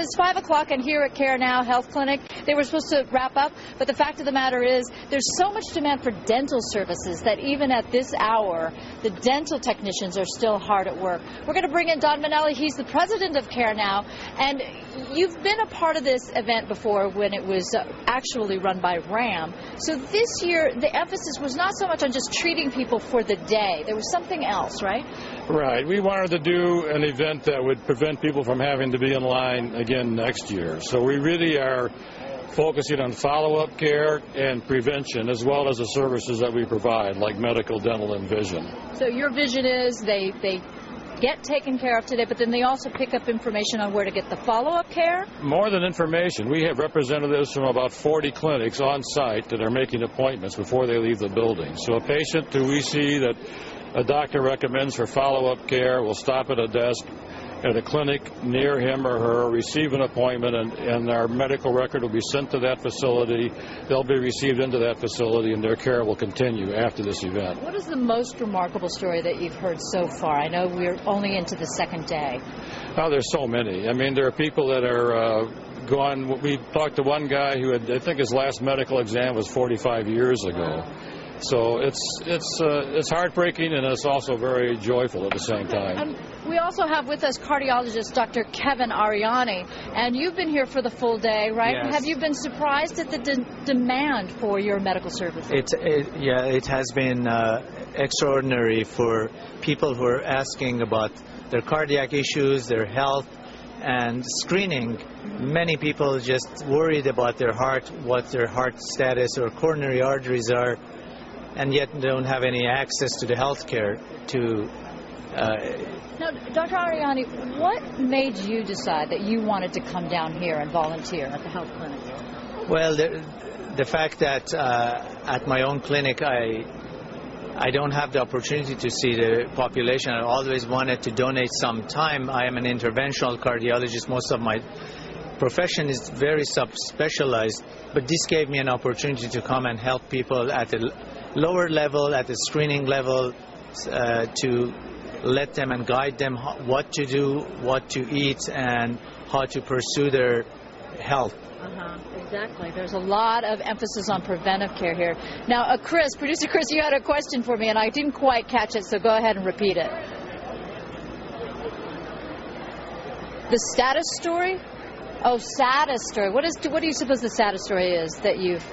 It's 5 o'clock, and here at CareNow Health Clinic, they were supposed to wrap up, but the fact of the matter is there's so much demand for dental services that even at this hour, the dental technicians are still hard at work. We're going to bring in Don Manelli. He's the president of CareNow, and you've been a part of this event before when it was actually run by RAM. So this year, the emphasis was not so much on just treating people for the day. There was something else, right? Right. We wanted to do an event that would prevent people from having to be in line again next year. So we really are focusing on follow-up care and prevention, as well as the services that we provide, like medical, dental, and vision. So your vision is they get taken care of today, but then they also pick up information on where to get the follow-up care? More than information. We have representatives from about 40 clinics on site that are making appointments before they leave the building. So a patient who we see that a doctor recommends for follow-up care will stop at a desk at a clinic near him or her, receive an appointment, and our medical record will be sent to that facility. They'll be received into that facility, and their care will continue after this event. What is the most remarkable story that you've heard so far? I know we're only into the second day. Oh, there's so many. I mean, there are people that are gone. We talked to one guy who had, I think his last medical exam was 45 years ago. So it's heartbreaking, and it's also very joyful at the same time. We also have with us cardiologist Dr. Kevin Ariani, and you've been here for the full day, right? Yes. Have you been surprised at the demand for your medical services? It has been extraordinary for people who are asking about their cardiac issues, their health, and screening. Many people just worried about their heart, what their heart status or coronary arteries are, and yet don't have any access to the health care to... Now, Dr. Ariani, what made you decide that you wanted to come down here and volunteer at the health clinic? Well, the fact that at my own clinic I don't have the opportunity to see the population. I always wanted to donate some time. I am an interventional cardiologist. Most of my profession is very subspecialized, but this gave me an opportunity to come and help people at the lower level, at the screening level, to let them and guide them what to do, what to eat, and how to pursue their health. Exactly. There's a lot of emphasis on preventive care here. Now, producer Chris, you had a question for me, and I didn't quite catch it, so go ahead and repeat it. The status story? Oh, saddest story. What do you suppose the saddest story is that you've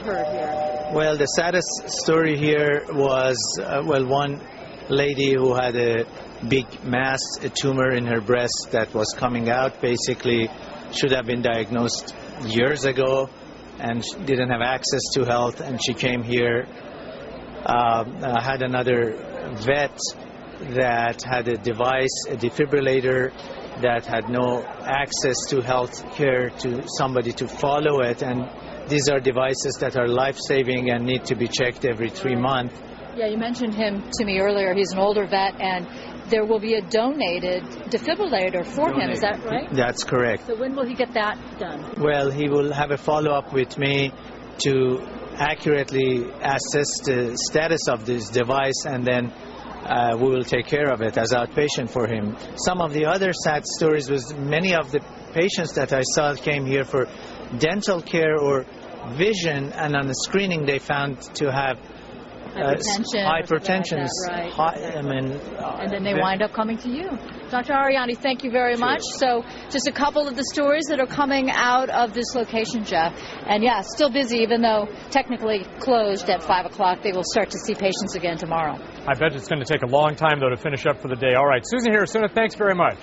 heard here? Well, the saddest story here was, one lady who had a big mass, a tumor in her breast that was coming out, basically should have been diagnosed years ago and didn't have access to health, and she came here. I had another vet that had a device, a defibrillator, that had no access to health care, to somebody to follow it, and these are devices that are life-saving and need to be checked every 3 months. Yeah, you mentioned him to me earlier. He's an older vet, and there will be a donated defibrillator for him. Is that right? That's correct. So when will he get that done? Well, he will have a follow-up with me to accurately assess the status of this device, and then we will take care of it as outpatient for him. Some of the other sad stories was many of the patients that I saw came here for dental care or vision, and on the screening they found to have hypertension. Like right. And then they wind up coming to you. Dr. Ariani, thank you very much. So just a couple of the stories that are coming out of this location, Jeff. And yeah, still busy, even though technically closed at 5 o'clock. They will start to see patients again tomorrow. I bet it's going to take a long time, though, to finish up for the day. All right, Susan Hirasuna, thanks very much.